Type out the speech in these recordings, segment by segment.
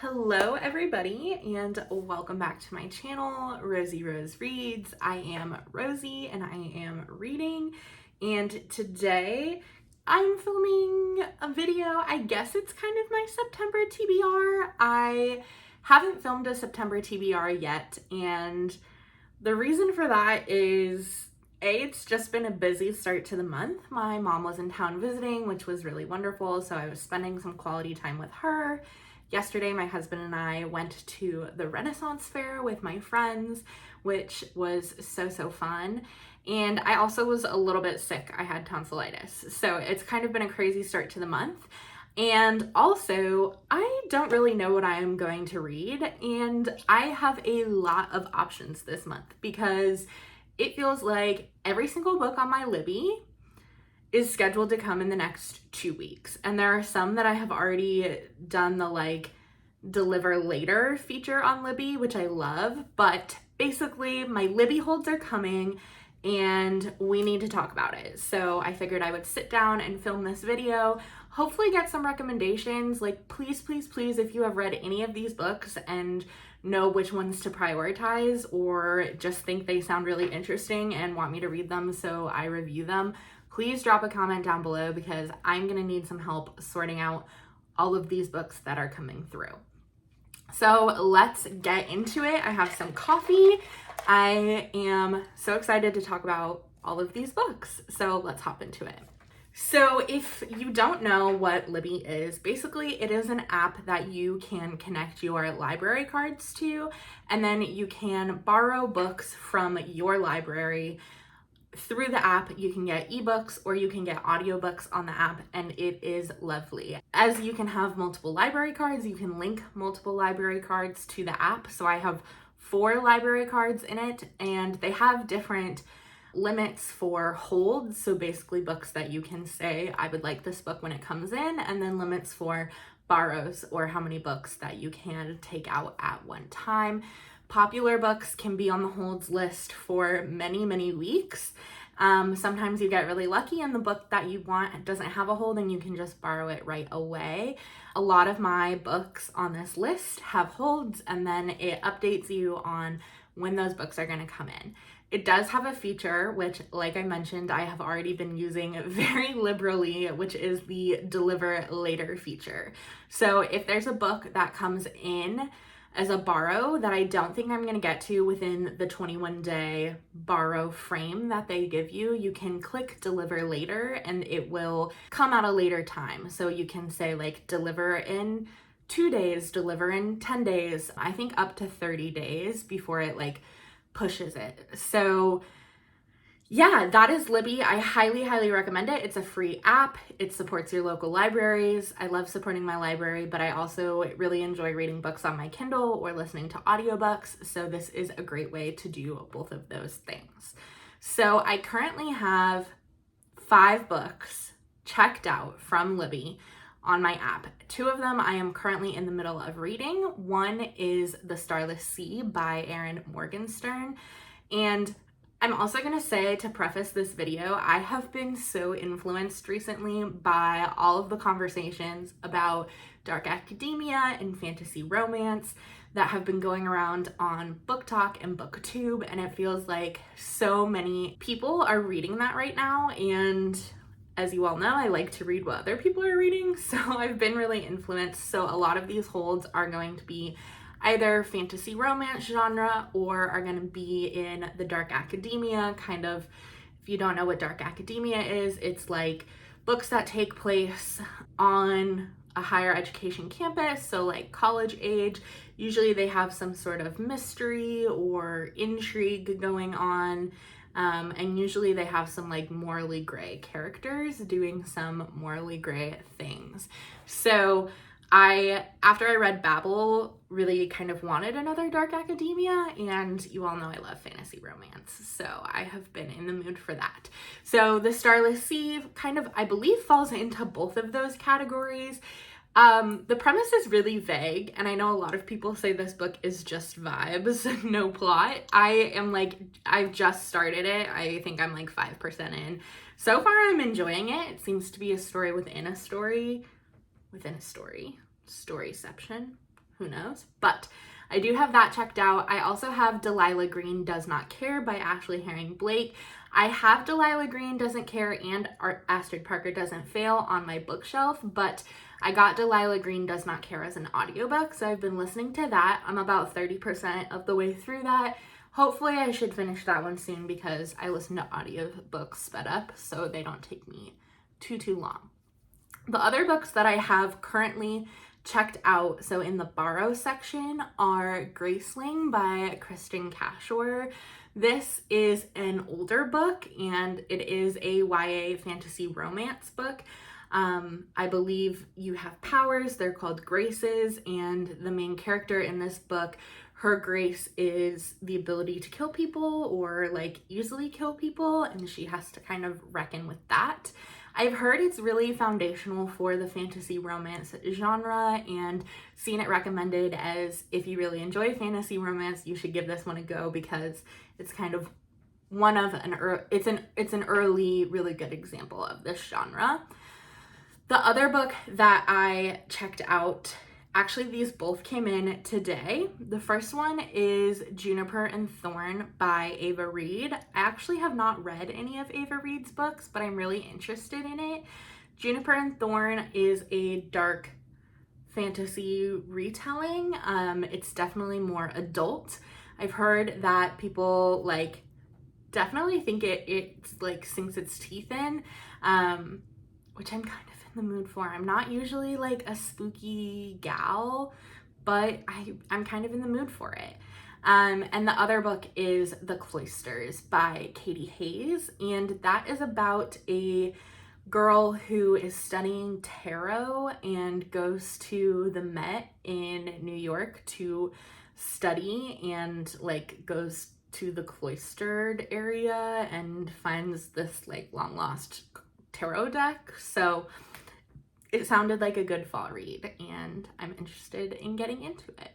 Hello everybody and welcome back to my channel, Rosie Rose Reads. I am Rosie and I am reading, and today I'm filming a video. I guess it's kind of my September TBR. I haven't filmed a September TBR yet, and the reason for that is it's just been a busy start to the month. My mom was in town visiting, which was really wonderful, so I was spending some quality time with her. Yesterday, my husband and I went to the Renaissance Fair with my friends, which was so fun. And I also was a little bit sick. I had tonsillitis. So it's kind of been a crazy start to the month. And also, I don't really know what I am going to read. And I have a lot of options this month because it feels like every single book on my Libby is scheduled to come in the next 2 weeks. And there are some that I have already done the deliver later feature on Libby, which I love, but basically my Libby holds are coming and we need to talk about it. So I figured I would sit down and film this video, hopefully get some recommendations. Please, if you have read any of these books and know which ones to prioritize, or just think they sound really interesting and want me to read them so I review them, please drop a comment down below because I'm gonna need some help sorting out all of these books that are coming through. So let's get into it. I have some coffee. I am so excited to talk about all of these books. So let's hop into it. So if you don't know what Libby is, basically it is an app that you can connect your library cards to, and then you can borrow books from your library. Through the app, you can get ebooks or you can get audiobooks on the app, and it is lovely. As you can have multiple library cards, you can link multiple library cards to the app. So I have 4 library cards in it, and they have different limits for holds. So basically books that you can say, I would like this book when it comes in, and then limits for borrows or how many books that you can take out at one time. Popular books can be on the holds list for many weeks. Sometimes you get really lucky and the book that you want doesn't have a hold and you can just borrow it right away. A lot of my books on this list have holds, and then it updates you on when those books are going to come in. It does have a feature, which, like I mentioned, I have already been using very liberally, which is the deliver later feature. So if there's a book that comes in as a borrow that I don't think I'm going to get to within the 21-day borrow frame that they give you, you can click deliver later and it will come at a later time. So you can say deliver in 2 days, deliver in 10 days, I think up to 30 days before it pushes it. So yeah, that is Libby. I highly recommend it. It's a free app. It supports your local libraries. I love supporting my library, but I also really enjoy reading books on my Kindle or listening to audiobooks. So this is a great way to do both of those things. So I currently have 5 books checked out from Libby on my app. 2 of them I am currently in the middle of reading. One is The Starless Sea by Erin Morgenstern. And I'm also going to say, to preface this video, I have been so influenced recently by all of the conversations about dark academia and fantasy romance that have been going around on Book Talk and BookTube, and it feels like so many people are reading that right now. And as you all know, I like to read what other people are reading, so I've been really influenced. So a lot of these holds are going to be either fantasy romance genre or are going to be in the dark academia kind of. If you don't know what dark academia is, it's books that take place on a higher education campus, so college age. Usually they have some sort of mystery or intrigue going on, and usually they have some morally gray characters doing some morally gray things. So after I read Babel, really kind of wanted another dark academia, and you all know I love fantasy romance, so I have been in the mood for that. So The Starless Sea kind of, I believe, falls into both of those categories. The premise is really vague, and I know a lot of people say this book is just vibes, no plot. I've just started it. I think I'm 5% in. So far, I'm enjoying it. It seems to be a story within a story. Storyception. who knows? But I do have that checked out. I also have Delilah Green Does Not Care by Ashley Herring Blake. I have Delilah Green Doesn't Care and Astrid Parker Doesn't Fail on my bookshelf, but I got Delilah Green Does Not Care as an audiobook, so I've been listening to that. I'm about 30% of the way through that. Hopefully I should finish that one soon because I listen to audiobooks sped up, so they don't take me too long. The other books that I have currently checked out, so in the borrow section, are Graceling by Kristen Cashore. This is an older book and it is a YA fantasy romance book. I believe you have powers, they're called graces, and the main character in this book, her grace is the ability to kill people or like easily kill people, and she has to kind of reckon with that. I've heard it's really foundational for the fantasy romance genre and seen it recommended as if you really enjoy fantasy romance, you should give this one a go because it's kind of one of it's an early really good example of this genre. The other book that I checked out, actually these both came in today. The first one is Juniper and Thorn by Ava Reed. I actually have not read any of Ava Reed's books, but I'm really interested in it. Juniper and Thorn is a dark fantasy retelling. It's definitely more adult. I've heard that people like definitely think it's like sinks its teeth in, which I'm kind of in the mood for. I'm not usually like a spooky gal, but I'm kind of in the mood for it. And the other book is The Cloisters by Katie Hayes, and that is about a girl who is studying tarot and goes to the Met in New York to study and like goes to the cloistered area and finds this like long lost tarot deck. So it sounded like a good fall read and I'm interested in getting into it.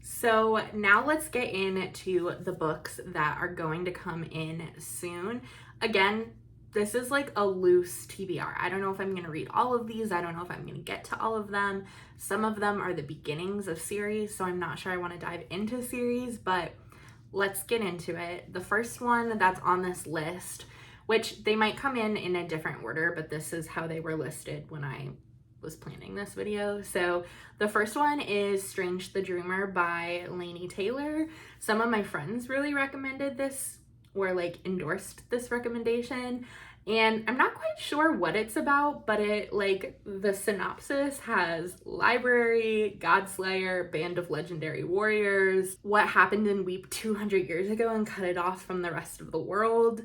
So now let's get into the books that are going to come in soon. Again, this is like a loose TBR. I don't know if I'm going to read all of these. I don't know if I'm going to get to all of them. Some of them are the beginnings of series, so I'm not sure I want to dive into series, but let's get into it. The first one that's on this list, which they might come in a different order, but this is how they were listed when I was planning this video. So the first one is Strange the Dreamer by Laini Taylor. Some of my friends really recommended this or like endorsed this recommendation, and I'm not quite sure what it's about, but it like the synopsis has library, godslayer, band of legendary warriors, what happened in Weep 200 years ago and cut it off from the rest of the world,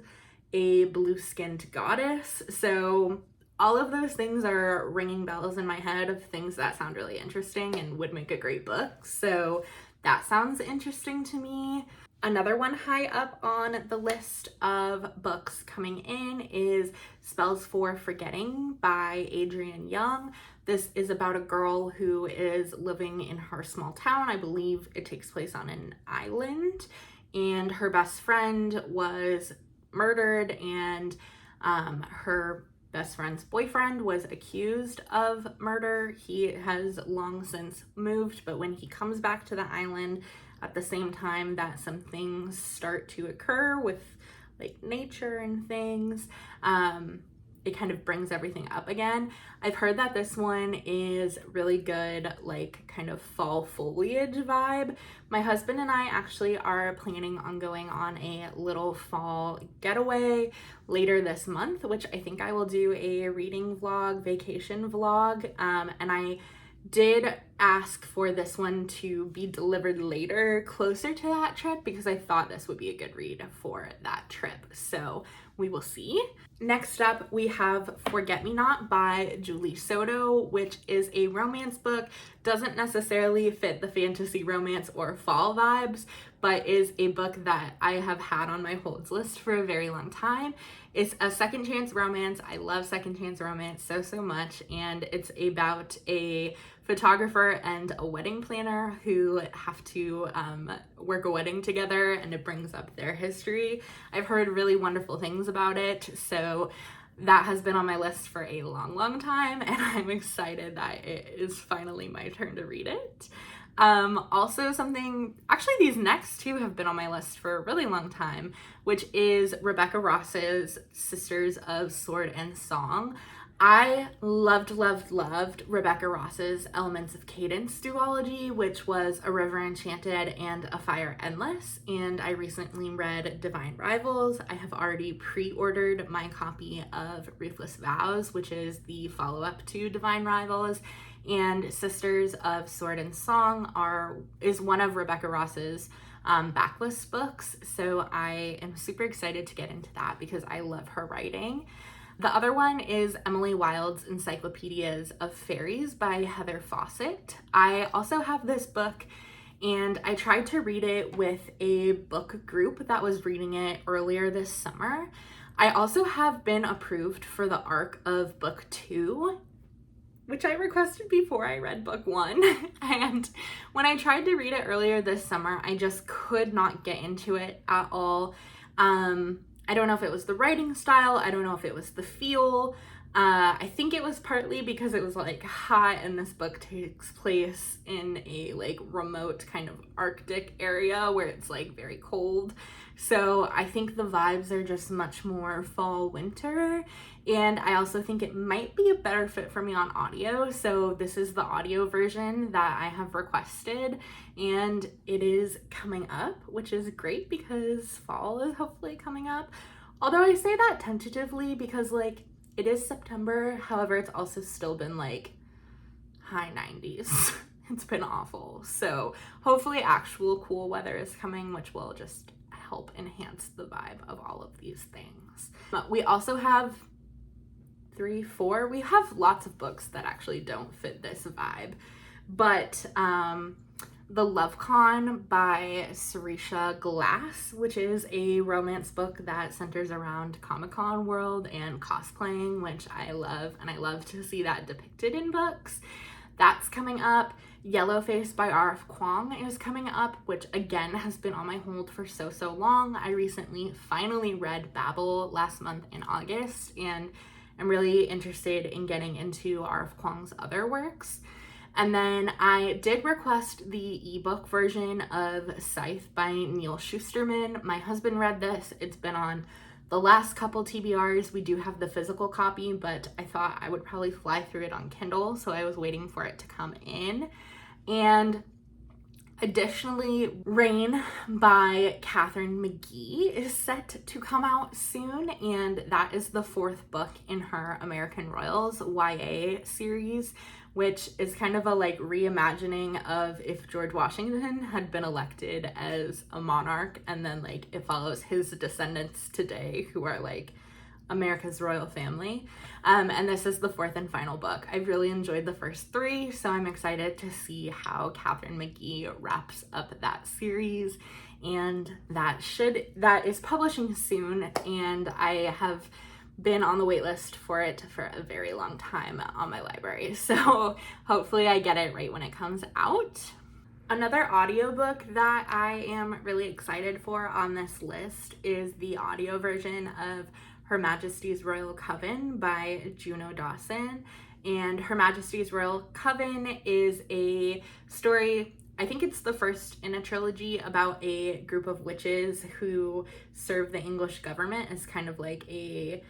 a blue-skinned goddess. So all of those things are ringing bells in my head of things that sound really interesting and would make a great book. So that sounds interesting to me. Another one high up on the list of books coming in is Spells for Forgetting by Adrienne Young. This is about a girl who is living in her small town. I believe it takes place on an island, and her best friend was murdered, and her best friend's boyfriend was accused of murder. He has long since moved, but when he comes back to the island at the same time that some things start to occur with like nature and things, it kind of brings everything up again. I've heard that this one is really good, like kind of fall foliage vibe. My husband and I actually are planning on going on a little fall getaway later this month, which I think I will do a reading vlog, vacation vlog, and I did ask for this one to be delivered later, closer to that trip, because I thought this would be a good read for that trip. So we will see. Next up, we have Forget Me Not by Julie Soto, which is a romance book. Doesn't necessarily fit the fantasy romance or fall vibes, but is a book that I have had on my holds list for a very long time. It's a second chance romance. I love second chance romance so much, and it's about a photographer and a wedding planner who have to work a wedding together, and it brings up their history. I've heard really wonderful things about it, so that has been on my list for a long time, and I'm excited that it is finally my turn to read it. Also something, actually these next two have been on my list for a really long time, which is Rebecca Ross's Sisters of Sword and Song. I loved Rebecca Ross's Elements of Cadence duology, which was A River Enchanted and A Fire Endless, and I recently read Divine Rivals. I have already pre-ordered my copy of Ruthless Vows, which is the follow-up to Divine Rivals, and Sisters of Sword and Song is one of Rebecca Ross's backlist books, so I am super excited to get into that because I love her writing. The other one is Emily Wilde's Encyclopedias of Fairies by Heather Fawcett. I also have this book, and I tried to read it with a book group that was reading it earlier this summer. I also have been approved for the arc of book 2, which I requested before I read book 1. And when I tried to read it earlier this summer, I just could not get into it at all. I don't know if it was the writing style. I don't know if it was the feel. I think it was partly because it was like hot, and this book takes place in a like remote kind of Arctic area where it's like very cold. So I think the vibes are just much more fall winter, and I also think it might be a better fit for me on audio. So this is the audio version that I have requested, and it is coming up, which is great because fall is hopefully coming up. Although I say that tentatively because like it is September, however, it's also still been like high 90s. It's been awful. So hopefully actual cool weather is coming, which will just help enhance the vibe of all of these things. But we also have we have lots of books that actually don't fit this vibe, but The Love Con by Sarisha Glass, which is a romance book that centers around Comic-Con world and cosplaying, which I love, and I love to see that depicted in books. That's coming up. Yellowface by R.F. Kuang is coming up, which again has been on my hold for so long. I recently finally read Babel last month in August, and I'm really interested in getting into R.F. Kuang's other works. And then I did request the ebook version of Scythe by Neil Shusterman. My husband read this. It's been on the last couple TBRs. We do have the physical copy, but I thought I would probably fly through it on Kindle, so I was waiting for it to come in. And additionally, Rain by Catherine McGee is set to come out soon, and that is the 4th book in her American Royals YA series, which is kind of a like reimagining of if George Washington had been elected as a monarch, and then like it follows his descendants today who are like America's royal family. And this is the 4th and final book. I've really enjoyed the first 3, so I'm excited to see how Catherine McGee wraps up that series, and that is publishing soon, and I have been on the wait list for it for a very long time on my library, so hopefully I get it right when it comes out. Another audiobook that I am really excited for on this list is the audio version of Her Majesty's Royal Coven by Juno Dawson. And Her Majesty's Royal Coven is a story, I think it's the first in a trilogy, about a group of witches who serve the English government as kind of like a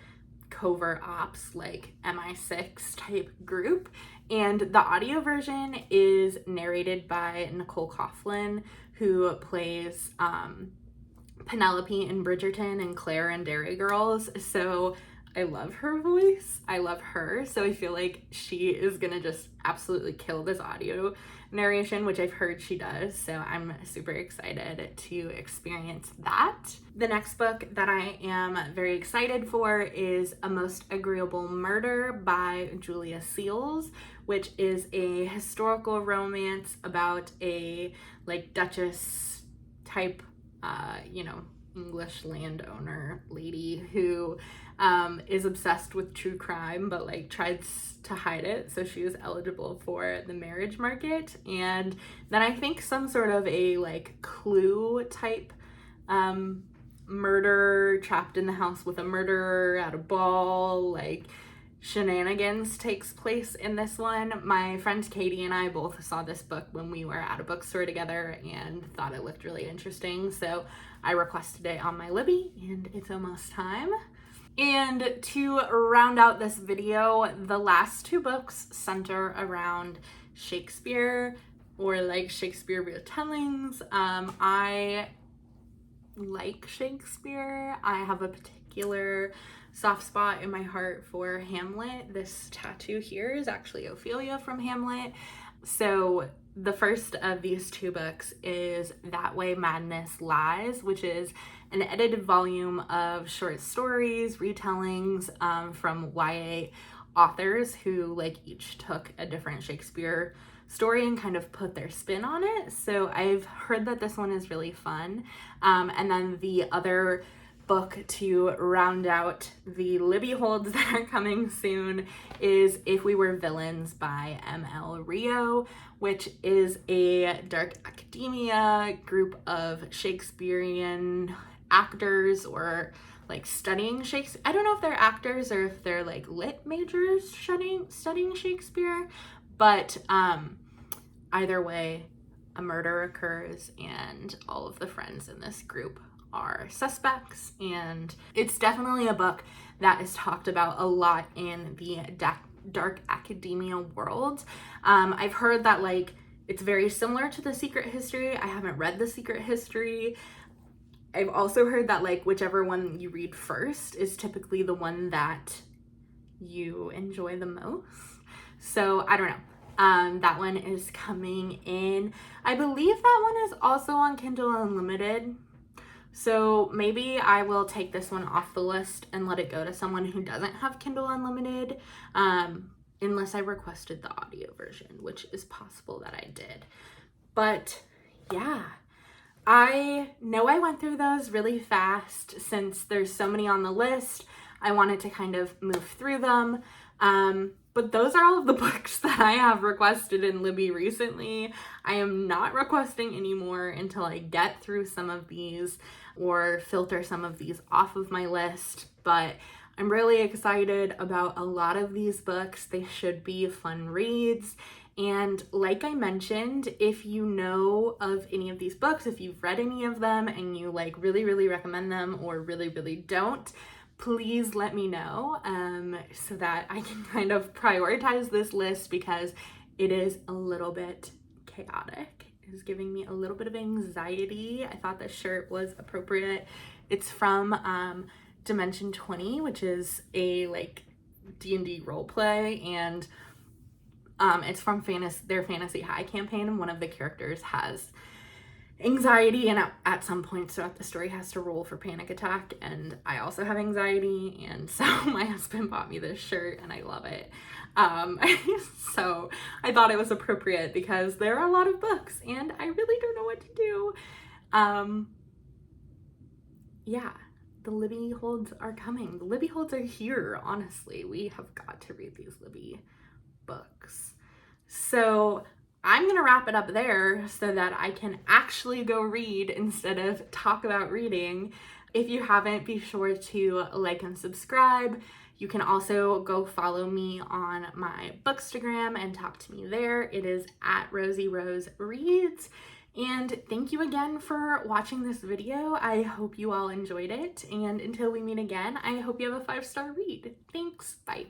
covert ops, like MI6 type group. And the audio version is narrated by Nicole Coughlan, who plays Penelope in Bridgerton and Claire in Dairy Girls. So I love her voice. I love her. So I feel like she is gonna just absolutely kill this audio narration, which I've heard she does. So I'm super excited to experience that. The next book that I am very excited for is A Most Agreeable Murder by Julia Seals, which is a historical romance about a like Duchess type English landowner lady who is obsessed with true crime, but like tries to hide it so she is eligible for the marriage market. And then I think some sort of a like Clue type murder, trapped in the house with a murderer at a ball. Like shenanigans takes place in this one. My friend Katie and I both saw this book when we were at a bookstore together and thought it looked really interesting, so I requested it on my Libby, and it's almost time. And to round out this video, the last two books center around Shakespeare, or like Shakespeare retellings. I like Shakespeare. I have a particular soft spot in my heart for Hamlet. This tattoo here is actually Ophelia from Hamlet. So the first of these two books is That Way Madness Lies, which is an edited volume of short stories, retellings from YA authors who like each took a different Shakespeare story and kind of put their spin on it. So I've heard that this one is really fun. And then the other book to round out the Libby holds that are coming soon is If We Were Villains by M.L. Rio, which is a dark academia group of Shakespearean actors, or like studying Shakespeare. I don't know if they're actors or if they're like lit majors studying Shakespeare, but either way, a murder occurs and all of the friends in this group are suspects, and it's definitely a book that is talked about a lot in the dark academia world. I've heard that like it's very similar to The Secret History. I haven't read The Secret History. I've also heard that like whichever one you read first is typically the one that you enjoy the most. So I don't know. That one is coming in. I believe that one is also on Kindle Unlimited. So maybe I will take this one off the list and let it go to someone who doesn't have Kindle Unlimited, unless I requested the audio version, which is possible that I did. But yeah, I know I went through those really fast since there's so many on the list. I wanted to kind of move through them. But those are all of the books that I have requested in Libby recently. I am not requesting anymore until I get through some of these or filter some of these off of my list. But I'm really excited about a lot of these books. They should be fun reads. And like I mentioned, if you know of any of these books, if you've read any of them and you like really, really recommend them or really, really don't, please let me know so that I can kind of prioritize this list, because it is a little bit chaotic. It is giving me a little bit of anxiety. I thought this shirt was appropriate. It's from Dimension 20, which is a like D&D role play, and it's from their Fantasy High campaign, and one of the characters has anxiety, and at some point throughout the story has to roll for panic attack, and I also have anxiety, and so my husband bought me this shirt and I love it. So I thought it was appropriate because there are a lot of books and I really don't know what to do. Yeah, the Libby holds are coming. The Libby holds are here, honestly. We have got to read these Libby books. So I'm gonna wrap it up there so that I can actually go read instead of talk about reading. If you haven't, be sure to like and subscribe. You can also go follow me on my Bookstagram and talk to me there. It is at Rosie Rose Reads. And thank you again for watching this video. I hope you all enjoyed it. And until we meet again, I hope you have a 5-star read. Thanks, bye.